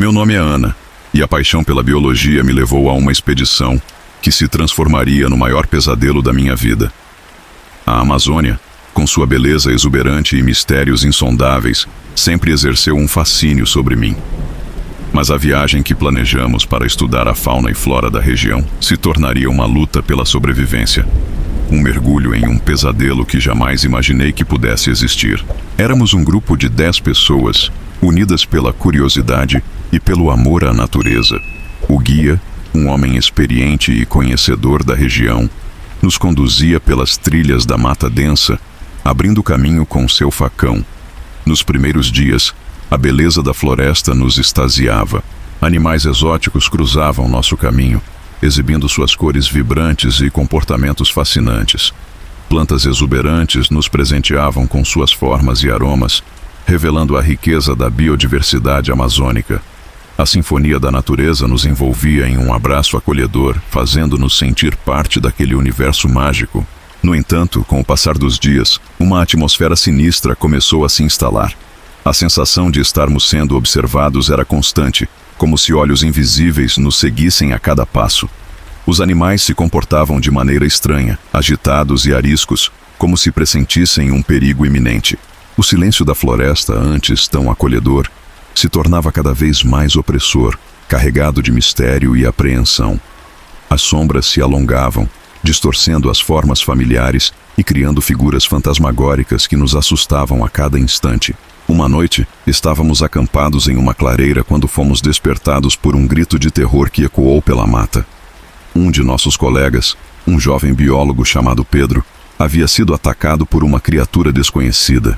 Meu nome é Ana, e a paixão pela biologia me levou a uma expedição que se transformaria no maior pesadelo da minha vida. A Amazônia, com sua beleza exuberante e mistérios insondáveis, sempre exerceu um fascínio sobre mim. Mas a viagem que planejamos para estudar a fauna e flora da região se tornaria uma luta pela sobrevivência. Um mergulho em um pesadelo que jamais imaginei que pudesse existir. Éramos um grupo de 10 pessoas, unidas pela curiosidade e pelo amor à natureza. O guia, um homem experiente e conhecedor da região, nos conduzia pelas trilhas da mata densa, abrindo caminho com seu facão. Nos primeiros dias, a beleza da floresta nos extasiava. Animais exóticos cruzavam nosso caminho, exibindo suas cores vibrantes e comportamentos fascinantes. Plantas exuberantes nos presenteavam com suas formas e aromas, revelando a riqueza da biodiversidade amazônica. A sinfonia da natureza nos envolvia em um abraço acolhedor, fazendo-nos sentir parte daquele universo mágico. No entanto, com o passar dos dias, uma atmosfera sinistra começou a se instalar. A sensação de estarmos sendo observados era constante, como se olhos invisíveis nos seguissem a cada passo. Os animais se comportavam de maneira estranha, agitados e ariscos, como se pressentissem um perigo iminente. O silêncio da floresta, antes tão acolhedor, se tornava cada vez mais opressor, carregado de mistério e apreensão. As sombras se alongavam, distorcendo as formas familiares e criando figuras fantasmagóricas que nos assustavam a cada instante. Uma noite, estávamos acampados em uma clareira quando fomos despertados por um grito de terror que ecoou pela mata. Um de nossos colegas, um jovem biólogo chamado Pedro, havia sido atacado por uma criatura desconhecida.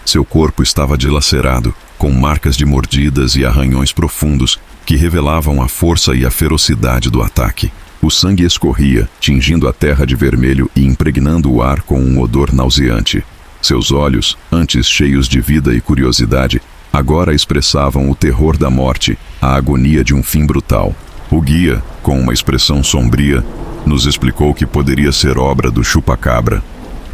Seu corpo estava dilacerado, com marcas de mordidas e arranhões profundos que revelavam a força e a ferocidade do ataque. O sangue escorria, tingindo a terra de vermelho e impregnando o ar com um odor nauseante. Seus olhos, antes cheios de vida e curiosidade, agora expressavam o terror da morte, a agonia de um fim brutal. O guia, com uma expressão sombria, nos explicou que poderia ser obra do chupacabra,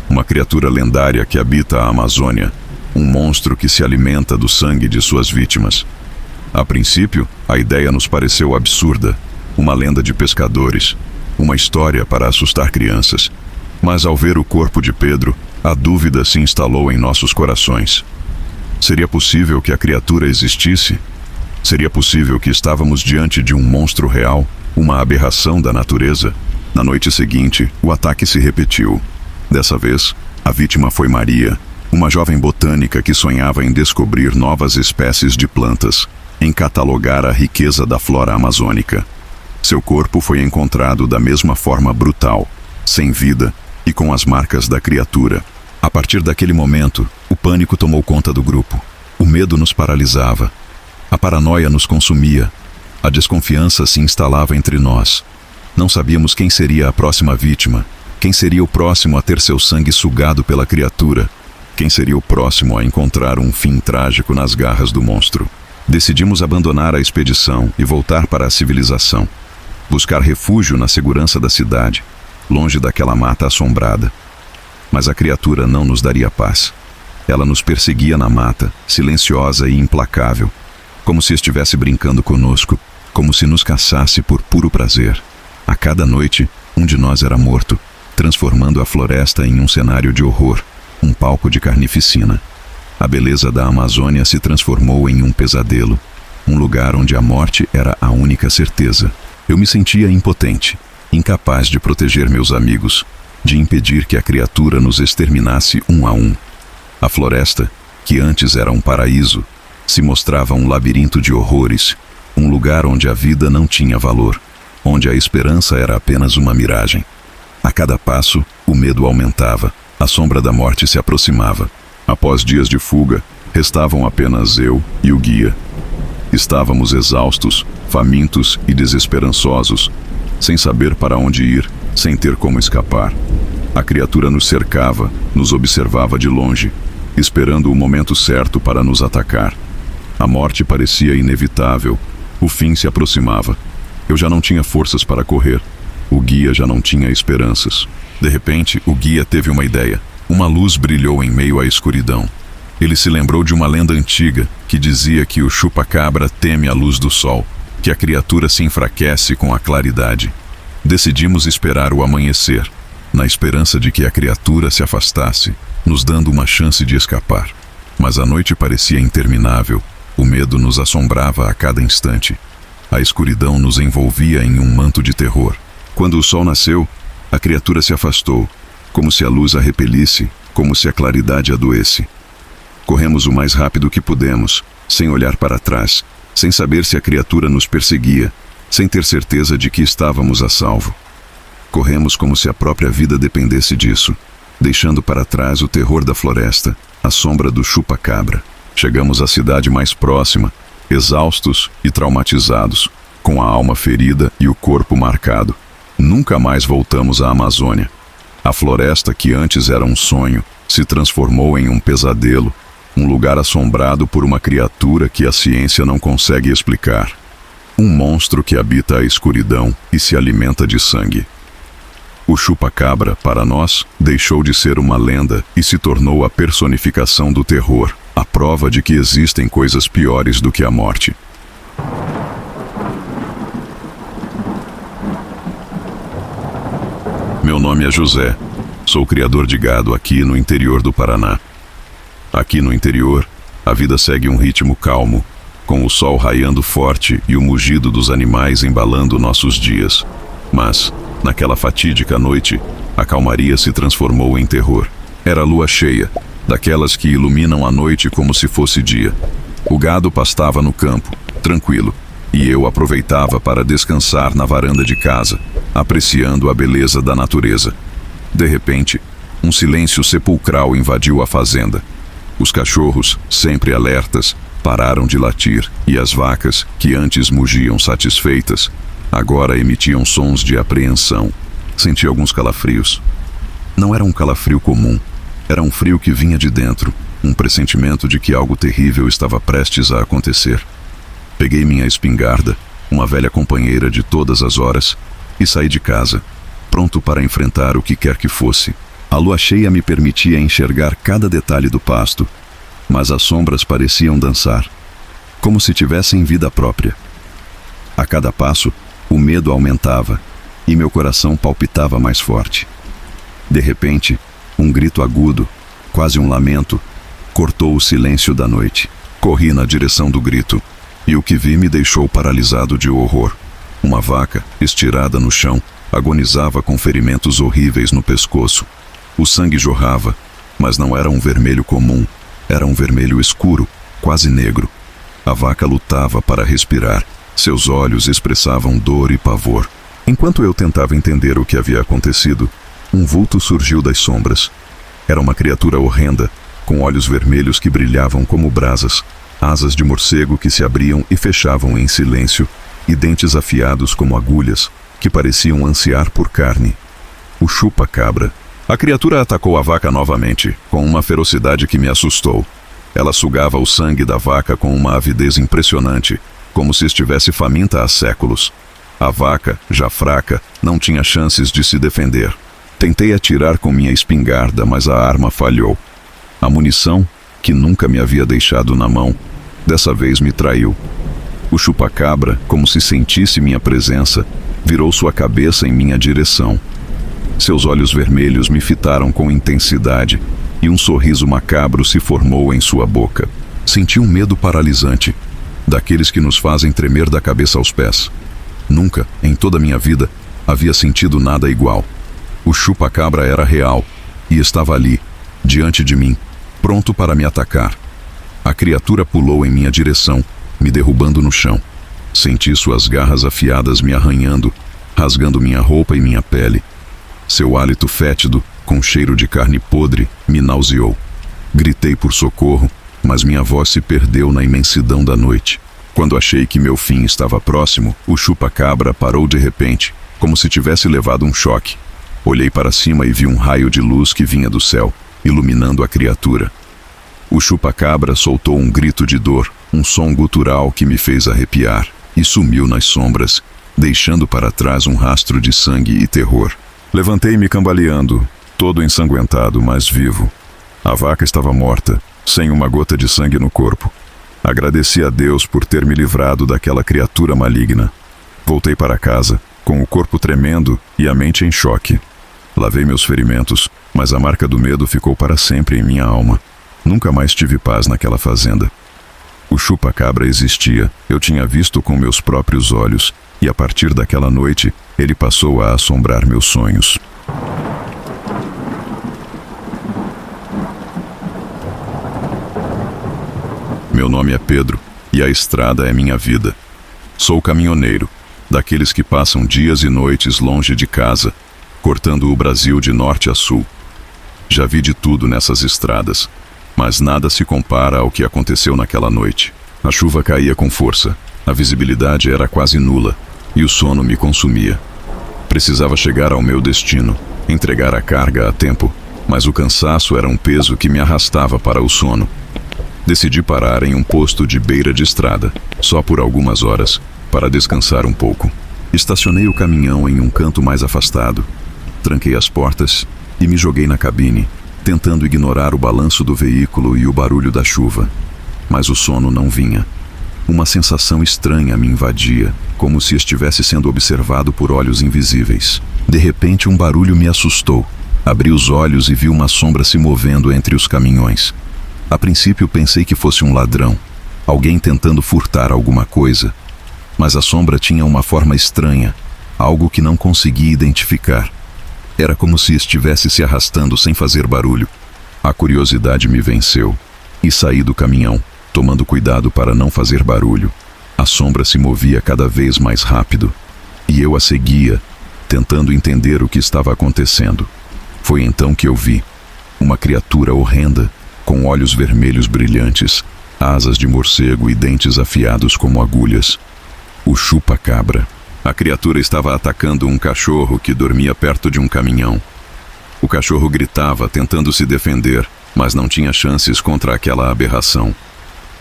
uma criatura lendária que habita a Amazônia, um monstro que se alimenta do sangue de suas vítimas. A princípio, a ideia nos pareceu absurda, uma lenda de pescadores, uma história para assustar crianças. Mas ao ver o corpo de Pedro, a dúvida se instalou em nossos corações. Seria possível que a criatura existisse? Seria possível que estávamos diante de um monstro real, uma aberração da natureza? Na noite seguinte, o ataque se repetiu. Dessa vez, a vítima foi Maria, uma jovem botânica que sonhava em descobrir novas espécies de plantas, em catalogar a riqueza da flora amazônica. Seu corpo foi encontrado da mesma forma brutal, sem vida e com as marcas da criatura. A partir daquele momento, o pânico tomou conta do grupo. O medo nos paralisava. A paranoia nos consumia. A desconfiança se instalava entre nós. Não sabíamos quem seria a próxima vítima, quem seria o próximo a ter seu sangue sugado pela criatura, quem seria o próximo a encontrar um fim trágico nas garras do monstro. Decidimos abandonar a expedição e voltar para a civilização. Buscar refúgio na segurança da cidade, longe daquela mata assombrada. Mas a criatura não nos daria paz. Ela nos perseguia na mata, silenciosa e implacável, como se estivesse brincando conosco, como se nos caçasse por puro prazer. A cada noite, um de nós era morto, transformando a floresta em um cenário de horror, um palco de carnificina. A beleza da Amazônia se transformou em um pesadelo, um lugar onde a morte era a única certeza. Eu me sentia impotente, incapaz de proteger meus amigos, de impedir que a criatura nos exterminasse um a um. A floresta, que antes era um paraíso, se mostrava um labirinto de horrores, um lugar onde a vida não tinha valor, onde a esperança era apenas uma miragem. A cada passo, o medo aumentava, a sombra da morte se aproximava. Após dias de fuga, restavam apenas eu e o guia. Estávamos exaustos, famintos e desesperançosos, sem saber para onde ir, sem ter como escapar. A criatura nos cercava, nos observava de longe, esperando o momento certo para nos atacar. A morte parecia inevitável, o fim se aproximava. Eu já não tinha forças para correr. O guia já não tinha esperanças. De repente, o guia teve uma ideia. Uma luz brilhou em meio à escuridão. Ele se lembrou de uma lenda antiga que dizia que o chupa-cabra teme a luz do sol, que a criatura se enfraquece com a claridade. Decidimos esperar o amanhecer, na esperança de que a criatura se afastasse, nos dando uma chance de escapar. Mas a noite parecia interminável, o medo nos assombrava a cada instante. A escuridão nos envolvia em um manto de terror. Quando o sol nasceu, a criatura se afastou, como se a luz a repelisse, como se a claridade a doesse. Corremos o mais rápido que pudemos, sem olhar para trás, sem saber se a criatura nos perseguia, sem ter certeza de que estávamos a salvo. Corremos como se a própria vida dependesse disso, deixando para trás o terror da floresta, a sombra do chupa-cabra. Chegamos à cidade mais próxima, exaustos e traumatizados, com a alma ferida e o corpo marcado. Nunca mais voltamos à Amazônia. A floresta que antes era um sonho, se transformou em um pesadelo, um lugar assombrado por uma criatura que a ciência não consegue explicar. Um monstro que habita a escuridão e se alimenta de sangue. O chupa-cabra, para nós, deixou de ser uma lenda e se tornou a personificação do terror, a prova de que existem coisas piores do que a morte. Meu nome é José. Sou criador de gado aqui no interior do Paraná. Aqui no interior, a vida segue um ritmo calmo, com o sol raiando forte e o mugido dos animais embalando nossos dias. Mas, naquela fatídica noite, a calmaria se transformou em terror. Era lua cheia, daquelas que iluminam a noite como se fosse dia. O gado pastava no campo, tranquilo, e eu aproveitava para descansar na varanda de casa, apreciando a beleza da natureza. De repente, um silêncio sepulcral invadiu a fazenda. Os cachorros, sempre alertas, pararam de latir, e as vacas, que antes mugiam satisfeitas, agora emitiam sons de apreensão. Senti alguns calafrios. Não era um calafrio comum. Era um frio que vinha de dentro, um pressentimento de que algo terrível estava prestes a acontecer. Peguei minha espingarda, uma velha companheira de todas as horas, e saí de casa, pronto para enfrentar o que quer que fosse. A lua cheia me permitia enxergar cada detalhe do pasto, mas as sombras pareciam dançar, como se tivessem vida própria. A cada passo, o medo aumentava, e meu coração palpitava mais forte. De repente, um grito agudo, quase um lamento, cortou o silêncio da noite. Corri na direção do grito, e o que vi me deixou paralisado de horror. Uma vaca, estirada no chão, agonizava com ferimentos horríveis no pescoço. O sangue jorrava, mas não era um vermelho comum, era um vermelho escuro, quase negro. A vaca lutava para respirar, seus olhos expressavam dor e pavor. Enquanto eu tentava entender o que havia acontecido, um vulto surgiu das sombras. Era uma criatura horrenda, com olhos vermelhos que brilhavam como brasas, asas de morcego que se abriam e fechavam em silêncio, e dentes afiados como agulhas, que pareciam ansiar por carne. O chupa-cabra. A criatura atacou a vaca novamente, com uma ferocidade que me assustou. Ela sugava o sangue da vaca com uma avidez impressionante, como se estivesse faminta há séculos. A vaca, já fraca, não tinha chances de se defender. Tentei atirar com minha espingarda, mas a arma falhou. A munição, que nunca me havia deixado na mão, dessa vez me traiu. O chupa-cabra, como se sentisse minha presença, virou sua cabeça em minha direção. Seus olhos vermelhos me fitaram com intensidade, e um sorriso macabro se formou em sua boca. Senti um medo paralisante, daqueles que nos fazem tremer da cabeça aos pés. Nunca, em toda a minha vida, havia sentido nada igual. O chupa-cabra era real, e estava ali, diante de mim, pronto para me atacar. A criatura pulou em minha direção, me derrubando no chão. Senti suas garras afiadas me arranhando, rasgando minha roupa e minha pele. Seu hálito fétido, com cheiro de carne podre, me nauseou. Gritei por socorro, mas minha voz se perdeu na imensidão da noite. Quando achei que meu fim estava próximo, o chupa-cabra parou de repente, como se tivesse levado um choque. Olhei para cima e vi um raio de luz que vinha do céu, iluminando a criatura. O chupa-cabra soltou um grito de dor, um som gutural que me fez arrepiar, e sumiu nas sombras, deixando para trás um rastro de sangue e terror. Levantei-me cambaleando, todo ensanguentado, mas vivo. A vaca estava morta, sem uma gota de sangue no corpo. Agradeci a Deus por ter me livrado daquela criatura maligna. Voltei para casa, com o corpo tremendo e a mente em choque. Lavei meus ferimentos, mas a marca do medo ficou para sempre em minha alma. Nunca mais tive paz naquela fazenda. O chupa-cabra existia, eu tinha visto com meus próprios olhos, e a partir daquela noite, ele passou a assombrar meus sonhos. Meu nome é Pedro, e a estrada é minha vida. Sou caminhoneiro, daqueles que passam dias e noites longe de casa, cortando o Brasil de norte a sul. Já vi de tudo nessas estradas, mas nada se compara ao que aconteceu naquela noite. A chuva caía com força, a visibilidade era quase nula, e o sono me consumia. Precisava chegar ao meu destino, entregar a carga a tempo, mas o cansaço era um peso que me arrastava para o sono. Decidi parar em um posto de beira de estrada, só por algumas horas, para descansar um pouco. Estacionei o caminhão em um canto mais afastado, tranquei as portas e me joguei na cabine, tentando ignorar o balanço do veículo e o barulho da chuva. Mas o sono não vinha. Uma sensação estranha me invadia, como se estivesse sendo observado por olhos invisíveis. De repente, um barulho me assustou. Abri os olhos e vi uma sombra se movendo entre os caminhões. A princípio pensei que fosse um ladrão, alguém tentando furtar alguma coisa. Mas a sombra tinha uma forma estranha, algo que não consegui identificar. Era como se estivesse se arrastando sem fazer barulho. A curiosidade me venceu e saí do caminhão, tomando cuidado para não fazer barulho. A sombra se movia cada vez mais rápido e eu a seguia, tentando entender o que estava acontecendo. Foi então que eu vi uma criatura horrenda, com olhos vermelhos brilhantes, asas de morcego e dentes afiados como agulhas. O chupa-cabra. A criatura estava atacando um cachorro que dormia perto de um caminhão. O cachorro gritava, tentando se defender, mas não tinha chances contra aquela aberração.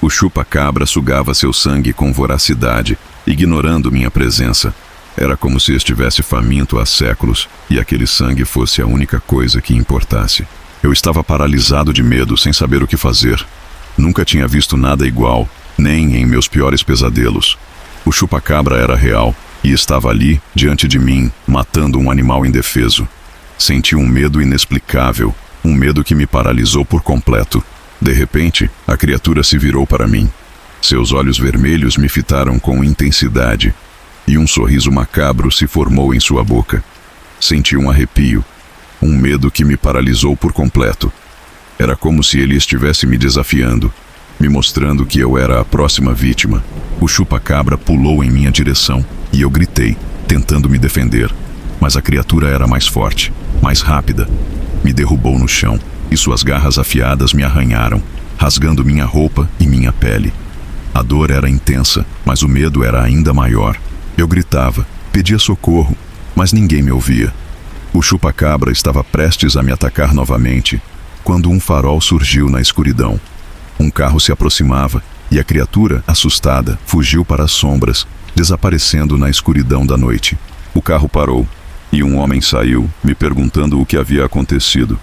O chupa-cabra sugava seu sangue com voracidade, ignorando minha presença. Era como se estivesse faminto há séculos e aquele sangue fosse a única coisa que importasse. Eu estava paralisado de medo, sem saber o que fazer. Nunca tinha visto nada igual, nem em meus piores pesadelos. O chupa-cabra era real e estava ali, diante de mim, matando um animal indefeso. Senti um medo inexplicável, um medo que me paralisou por completo. De repente, a criatura se virou para mim. Seus olhos vermelhos me fitaram com intensidade, e um sorriso macabro se formou em sua boca. Senti um arrepio, um medo que me paralisou por completo. Era como se ele estivesse me desafiando, me mostrando que eu era a próxima vítima. O chupa-cabra pulou em minha direção e eu gritei, tentando me defender. Mas a criatura era mais forte, mais rápida. Me derrubou no chão e suas garras afiadas me arranharam, rasgando minha roupa e minha pele. A dor era intensa, mas o medo era ainda maior. Eu gritava, pedia socorro, mas ninguém me ouvia. O chupa-cabra estava prestes a me atacar novamente, quando um farol surgiu na escuridão. Um carro se aproximava e a criatura, assustada, fugiu para as sombras, desaparecendo na escuridão da noite. O carro parou e um homem saiu, me perguntando o que havia acontecido.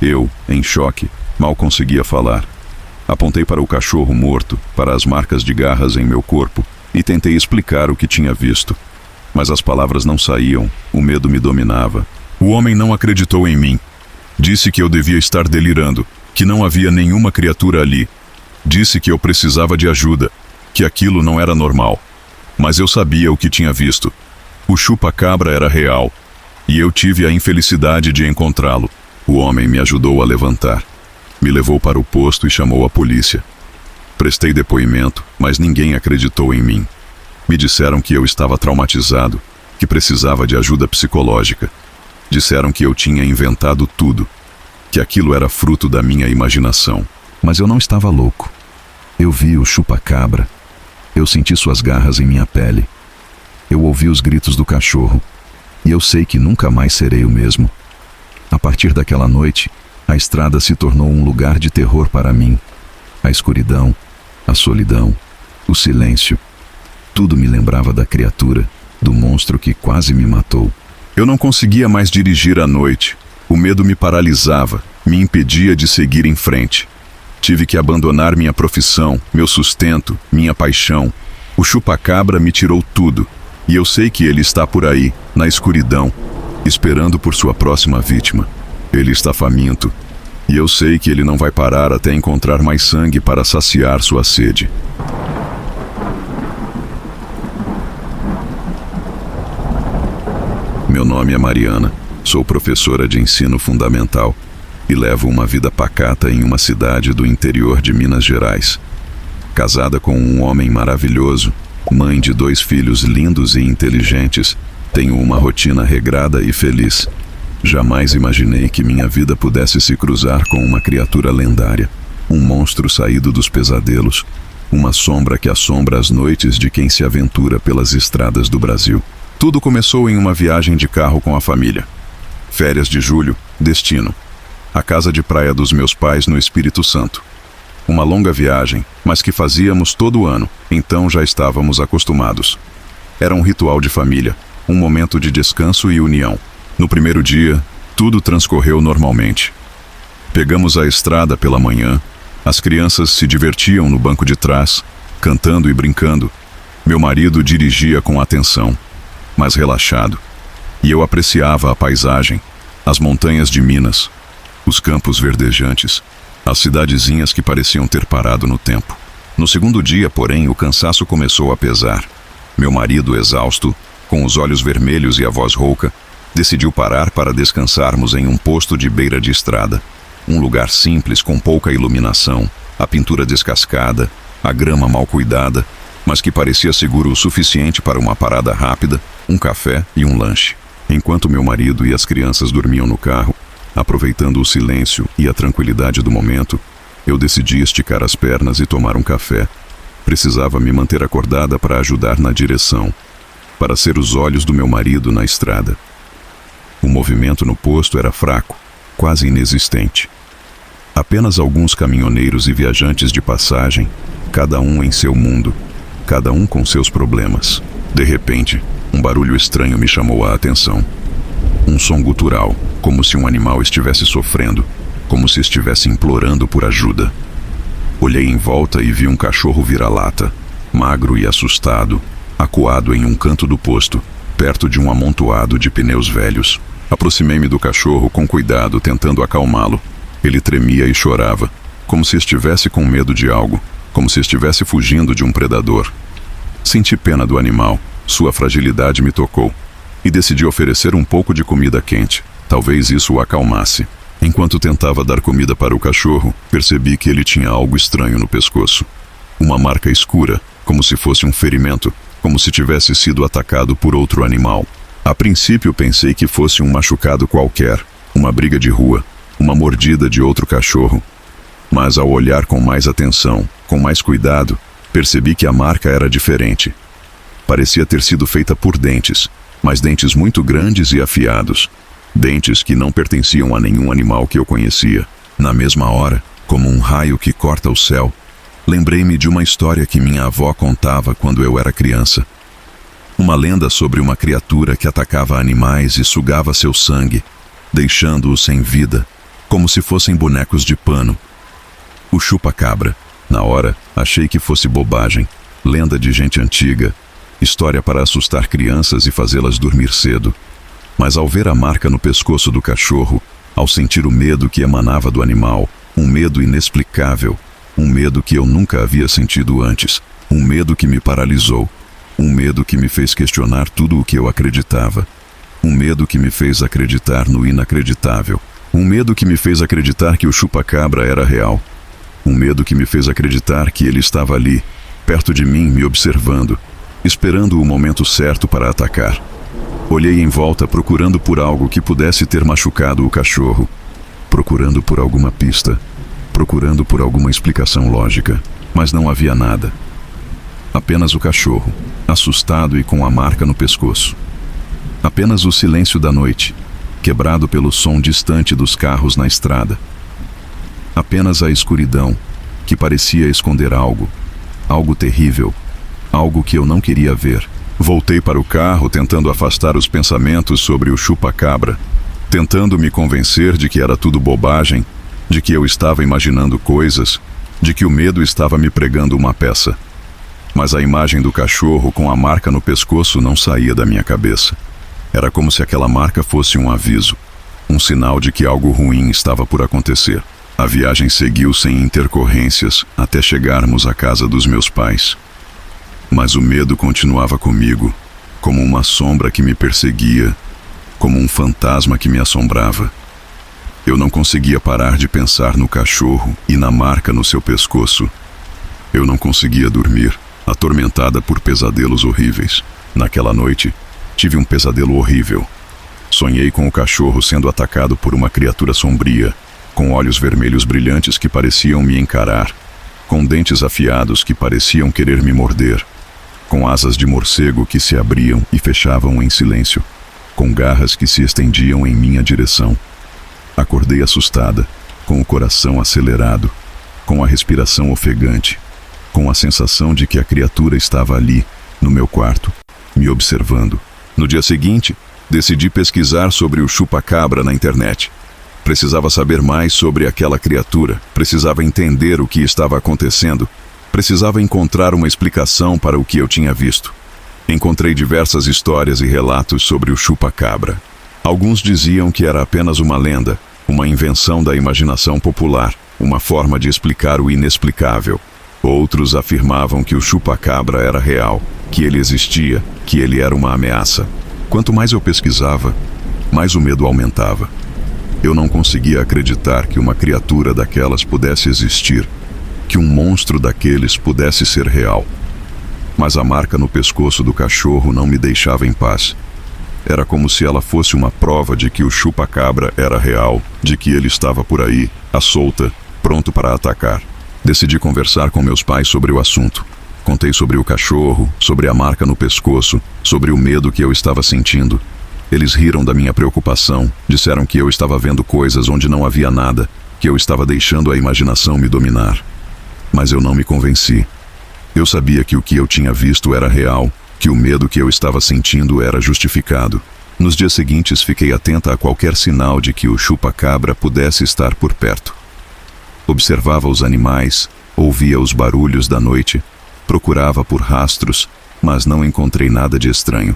Eu, em choque, mal conseguia falar. Apontei para o cachorro morto, para as marcas de garras em meu corpo, e tentei explicar o que tinha visto. Mas as palavras não saíam, o medo me dominava. O homem não acreditou em mim. Disse que eu devia estar delirando, que não havia nenhuma criatura ali. Disse que eu precisava de ajuda, que aquilo não era normal. Mas eu sabia o que tinha visto. O chupa-cabra era real, e eu tive a infelicidade de encontrá-lo. O homem me ajudou a levantar. Me levou para o posto e chamou a polícia. Prestei depoimento, mas ninguém acreditou em mim. Me disseram que eu estava traumatizado, que precisava de ajuda psicológica. Disseram que eu tinha inventado tudo, que aquilo era fruto da minha imaginação. Mas eu não estava louco. Eu vi o chupa-cabra. Eu senti suas garras em minha pele. Eu ouvi os gritos do cachorro. E eu sei que nunca mais serei o mesmo. A partir daquela noite, a estrada se tornou um lugar de terror para mim. A escuridão, a solidão, o silêncio. Tudo me lembrava da criatura, do monstro que quase me matou. Eu não conseguia mais dirigir à noite. O medo me paralisava, me impedia de seguir em frente. Tive que abandonar minha profissão, meu sustento, minha paixão. O chupa-cabra me tirou tudo, e eu sei que ele está por aí, na escuridão, esperando por sua próxima vítima. Ele está faminto, e eu sei que ele não vai parar até encontrar mais sangue para saciar sua sede. Meu nome é Mariana, sou professora de ensino fundamental e levo uma vida pacata em uma cidade do interior de Minas Gerais. Casada com um homem maravilhoso, mãe de 2 filhos lindos e inteligentes, tenho uma rotina regrada e feliz. Jamais imaginei que minha vida pudesse se cruzar com uma criatura lendária, um monstro saído dos pesadelos, uma sombra que assombra as noites de quem se aventura pelas estradas do Brasil. Tudo começou em uma viagem de carro com a família. Férias de julho, destino: a casa de praia dos meus pais no Espírito Santo. Uma longa viagem, mas que fazíamos todo ano, então já estávamos acostumados. Era um ritual de família, um momento de descanso e união. No primeiro dia, tudo transcorreu normalmente. Pegamos a estrada pela manhã, as crianças se divertiam no banco de trás, cantando e brincando. Meu marido dirigia com atenção, mas relaxado, e eu apreciava a paisagem, as montanhas de Minas, os campos verdejantes, as cidadezinhas que pareciam ter parado no tempo. No segundo dia, porém, o cansaço começou a pesar. Meu marido, exausto, com os olhos vermelhos e a voz rouca, decidiu parar para descansarmos em um posto de beira de estrada. Um lugar simples, com pouca iluminação, a pintura descascada, a grama mal cuidada, mas que parecia seguro o suficiente para uma parada rápida, um café e um lanche. Enquanto meu marido e as crianças dormiam no carro, aproveitando o silêncio e a tranquilidade do momento, eu decidi esticar as pernas e tomar um café. Precisava me manter acordada para ajudar na direção, para ser os olhos do meu marido na estrada. O movimento no posto era fraco, quase inexistente. Apenas alguns caminhoneiros e viajantes de passagem, cada um em seu mundo, cada um com seus problemas. De repente, um barulho estranho me chamou a atenção. Um som gutural, como se um animal estivesse sofrendo, como se estivesse implorando por ajuda. Olhei em volta e vi um cachorro vira-lata, magro e assustado, acuado em um canto do posto, perto de um amontoado de pneus velhos. Aproximei-me do cachorro com cuidado, tentando acalmá-lo. Ele tremia e chorava, como se estivesse com medo de algo, como se estivesse fugindo de um predador. Senti pena do animal, sua fragilidade me tocou, e decidi oferecer um pouco de comida quente. Talvez isso o acalmasse. Enquanto tentava dar comida para o cachorro, percebi que ele tinha algo estranho no pescoço. Uma marca escura, como se fosse um ferimento, como se tivesse sido atacado por outro animal. A princípio pensei que fosse um machucado qualquer, uma briga de rua, uma mordida de outro cachorro. Mas ao olhar com mais atenção, com mais cuidado, percebi que a marca era diferente. Parecia ter sido feita por dentes, mas dentes muito grandes e afiados. Dentes que não pertenciam a nenhum animal que eu conhecia. Na mesma hora, como um raio que corta o céu, lembrei-me de uma história que minha avó contava quando eu era criança. Uma lenda sobre uma criatura que atacava animais e sugava seu sangue, deixando-os sem vida, como se fossem bonecos de pano. O chupa-cabra. Na hora, achei que fosse bobagem, lenda de gente antiga, história para assustar crianças e fazê-las dormir cedo. Mas ao ver a marca no pescoço do cachorro, ao sentir o medo que emanava do animal, um medo inexplicável, um medo que eu nunca havia sentido antes, um medo que me paralisou, um medo que me fez questionar tudo o que eu acreditava, um medo que me fez acreditar no inacreditável, um medo que me fez acreditar que o chupa-cabra era real, um medo que me fez acreditar que ele estava ali, perto de mim, me observando, esperando o momento certo para atacar. Olhei em volta procurando por algo que pudesse ter machucado o cachorro, procurando por alguma pista, procurando por alguma explicação lógica, mas não havia nada. Apenas o cachorro, assustado e com a marca no pescoço. Apenas o silêncio da noite, quebrado pelo som distante dos carros na estrada. Apenas a escuridão, que parecia esconder algo, algo terrível, algo que eu não queria ver. Voltei para o carro tentando afastar os pensamentos sobre o chupa-cabra, tentando me convencer de que era tudo bobagem, de que eu estava imaginando coisas, de que o medo estava me pregando uma peça. Mas a imagem do cachorro com a marca no pescoço não saía da minha cabeça. Era como se aquela marca fosse um aviso, um sinal de que algo ruim estava por acontecer. A viagem seguiu sem intercorrências até chegarmos à casa dos meus pais. Mas o medo continuava comigo, como uma sombra que me perseguia, como um fantasma que me assombrava. Eu não conseguia parar de pensar no cachorro e na marca no seu pescoço. Eu não conseguia dormir, atormentada por pesadelos horríveis. Naquela noite, tive um pesadelo horrível. Sonhei com o cachorro sendo atacado por uma criatura sombria, com olhos vermelhos brilhantes que pareciam me encarar, com dentes afiados que pareciam querer me morder, com asas de morcego que se abriam e fechavam em silêncio, com garras que se estendiam em minha direção. Acordei assustada, com o coração acelerado, com a respiração ofegante, com a sensação de que a criatura estava ali, no meu quarto, me observando. No dia seguinte, decidi pesquisar sobre o chupa-cabra na internet. Precisava saber mais sobre aquela criatura, precisava entender o que estava acontecendo, precisava encontrar uma explicação para o que eu tinha visto. Encontrei diversas histórias e relatos sobre o chupa-cabra. Alguns diziam que era apenas uma lenda, uma invenção da imaginação popular, uma forma de explicar o inexplicável. Outros afirmavam que o chupa-cabra era real, que ele existia, que ele era uma ameaça. Quanto mais eu pesquisava, mais o medo aumentava. Eu não conseguia acreditar que uma criatura daquelas pudesse existir, que um monstro daqueles pudesse ser real. Mas a marca no pescoço do cachorro não me deixava em paz. Era como se ela fosse uma prova de que o chupa-cabra era real, de que ele estava por aí, à solta, pronto para atacar. Decidi conversar com meus pais sobre o assunto. Contei sobre o cachorro, sobre a marca no pescoço, sobre o medo que eu estava sentindo. Eles riram da minha preocupação, disseram que eu estava vendo coisas onde não havia nada, que eu estava deixando a imaginação me dominar. Mas eu não me convenci. Eu sabia que o que eu tinha visto era real, que o medo que eu estava sentindo era justificado. Nos dias seguintes fiquei atenta a qualquer sinal de que o chupa-cabra pudesse estar por perto. Observava os animais, ouvia os barulhos da noite, procurava por rastros, mas não encontrei nada de estranho.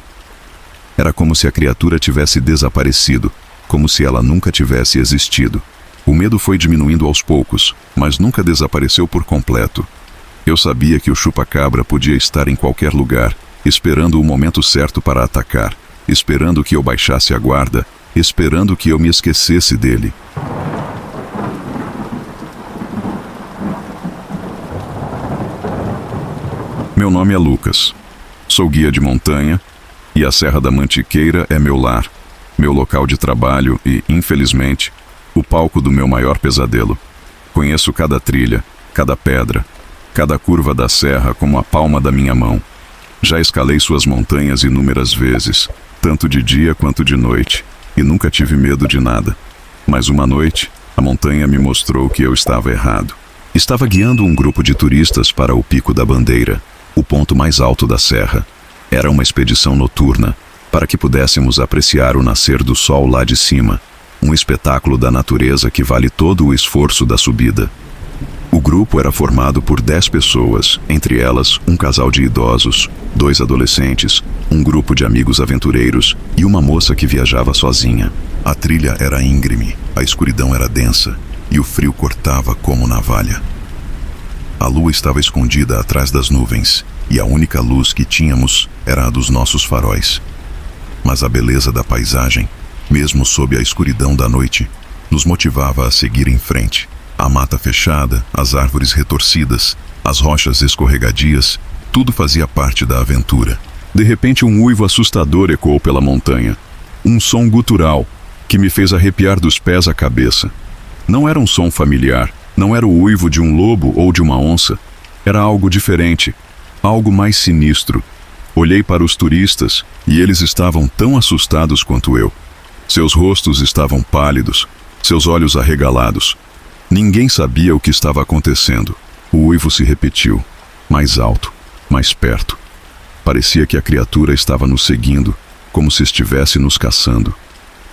Era como se a criatura tivesse desaparecido, como se ela nunca tivesse existido. O medo foi diminuindo aos poucos, mas nunca desapareceu por completo. Eu sabia que o chupa-cabra podia estar em qualquer lugar, esperando o momento certo para atacar, esperando que eu baixasse a guarda, esperando que eu me esquecesse dele. Meu nome é Lucas. Sou guia de montanha e a Serra da Mantiqueira é meu lar, meu local de trabalho e, infelizmente, o palco do meu maior pesadelo. Conheço cada trilha, cada pedra, cada curva da serra como a palma da minha mão. Já escalei suas montanhas inúmeras vezes, tanto de dia quanto de noite, e nunca tive medo de nada. Mas uma noite, a montanha me mostrou que eu estava errado. Estava guiando um grupo de turistas para o Pico da Bandeira, o ponto mais alto da serra. Era uma expedição noturna, para que pudéssemos apreciar o nascer do sol lá de cima, um espetáculo da natureza que vale todo o esforço da subida. O grupo era formado por 10 pessoas, entre elas um casal de idosos, 2 adolescentes, um grupo de amigos aventureiros e uma moça que viajava sozinha. A trilha era íngreme, a escuridão era densa e o frio cortava como navalha. A lua estava escondida atrás das nuvens e a única luz que tínhamos era a dos nossos faróis. Mas a beleza da paisagem, mesmo sob a escuridão da noite, nos motivava a seguir em frente. A mata fechada, as árvores retorcidas, as rochas escorregadias, tudo fazia parte da aventura. De repente um uivo assustador ecoou pela montanha. Um som gutural, que me fez arrepiar dos pés à cabeça. Não era um som familiar, não era o uivo de um lobo ou de uma onça. Era algo diferente, algo mais sinistro. Olhei para os turistas e eles estavam tão assustados quanto eu. Seus rostos estavam pálidos, seus olhos arregalados. Ninguém sabia o que estava acontecendo. O uivo se repetiu, mais alto, mais perto. Parecia que a criatura estava nos seguindo, como se estivesse nos caçando.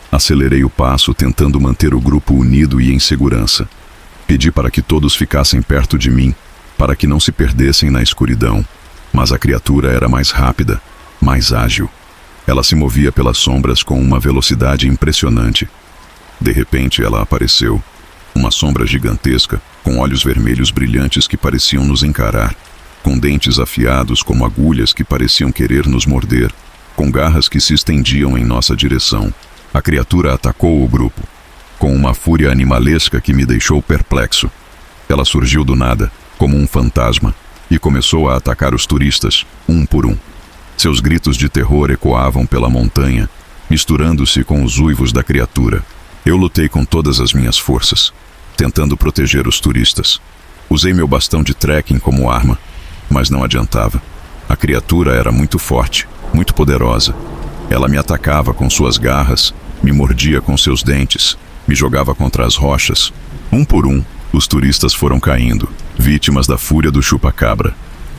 Acelerei o passo, tentando manter o grupo unido e em segurança. Pedi para que todos ficassem perto de mim, para que não se perdessem na escuridão. Mas a criatura era mais rápida, mais ágil. Ela se movia pelas sombras com uma velocidade impressionante. De repente ela apareceu. Uma sombra gigantesca, com olhos vermelhos brilhantes que pareciam nos encarar, com dentes afiados como agulhas que pareciam querer nos morder, com garras que se estendiam em nossa direção. A criatura atacou o grupo, com uma fúria animalesca que me deixou perplexo. Ela surgiu do nada, como um fantasma, e começou a atacar os turistas, um por um. Seus gritos de terror ecoavam pela montanha, misturando-se com os uivos da criatura. Eu lutei com todas as minhas forças, tentando proteger os turistas. Usei meu bastão de trekking como arma, mas não adiantava. A criatura era muito forte, muito poderosa. Ela me atacava com suas garras, me mordia com seus dentes, me jogava contra as rochas. Um por um, os turistas foram caindo, vítimas da fúria do chupa-cabra.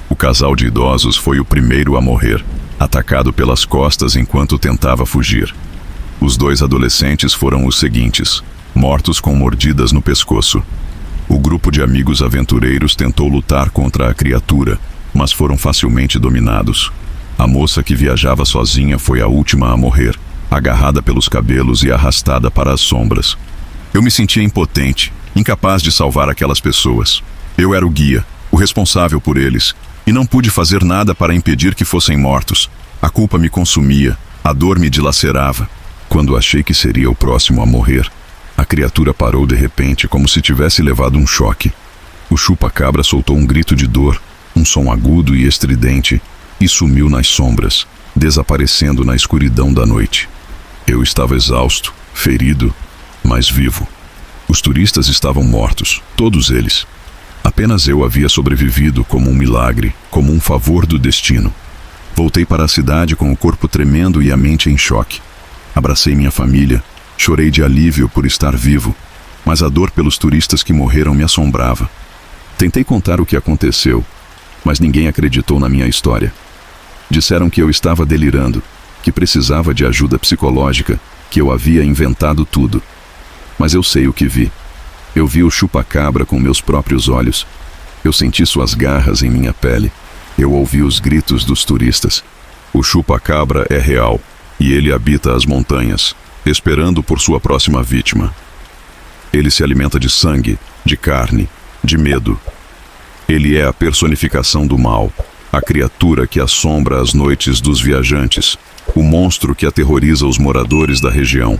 O casal de idosos foi o primeiro a morrer, atacado pelas costas enquanto tentava fugir. Os 2 adolescentes foram os seguintes, mortos com mordidas no pescoço. O grupo de amigos aventureiros tentou lutar contra a criatura, mas foram facilmente dominados. A moça que viajava sozinha foi a última a morrer, agarrada pelos cabelos e arrastada para as sombras. Eu me sentia impotente, incapaz de salvar aquelas pessoas. Eu era o guia, o responsável por eles, e não pude fazer nada para impedir que fossem mortos. A culpa me consumia, a dor me dilacerava. Quando achei que seria o próximo a morrer, a criatura parou de repente como se tivesse levado um choque. O chupa-cabra soltou um grito de dor, um som agudo e estridente, e sumiu nas sombras, desaparecendo na escuridão da noite. Eu estava exausto, ferido, mas vivo. Os turistas estavam mortos, todos eles. Apenas eu havia sobrevivido como um milagre, como um favor do destino. Voltei para a cidade com o corpo tremendo e a mente em choque. Abracei minha família, chorei de alívio por estar vivo, mas a dor pelos turistas que morreram me assombrava. Tentei contar o que aconteceu, mas ninguém acreditou na minha história. Disseram que eu estava delirando, que precisava de ajuda psicológica, que eu havia inventado tudo. Mas eu sei o que vi. Eu vi o chupa-cabra com meus próprios olhos. Eu senti suas garras em minha pele. Eu ouvi os gritos dos turistas. O chupa-cabra é real, e ele habita as montanhas, esperando por sua próxima vítima. Ele se alimenta de sangue, de carne, de medo. Ele é a personificação do mal, a criatura que assombra as noites dos viajantes, o monstro que aterroriza os moradores da região.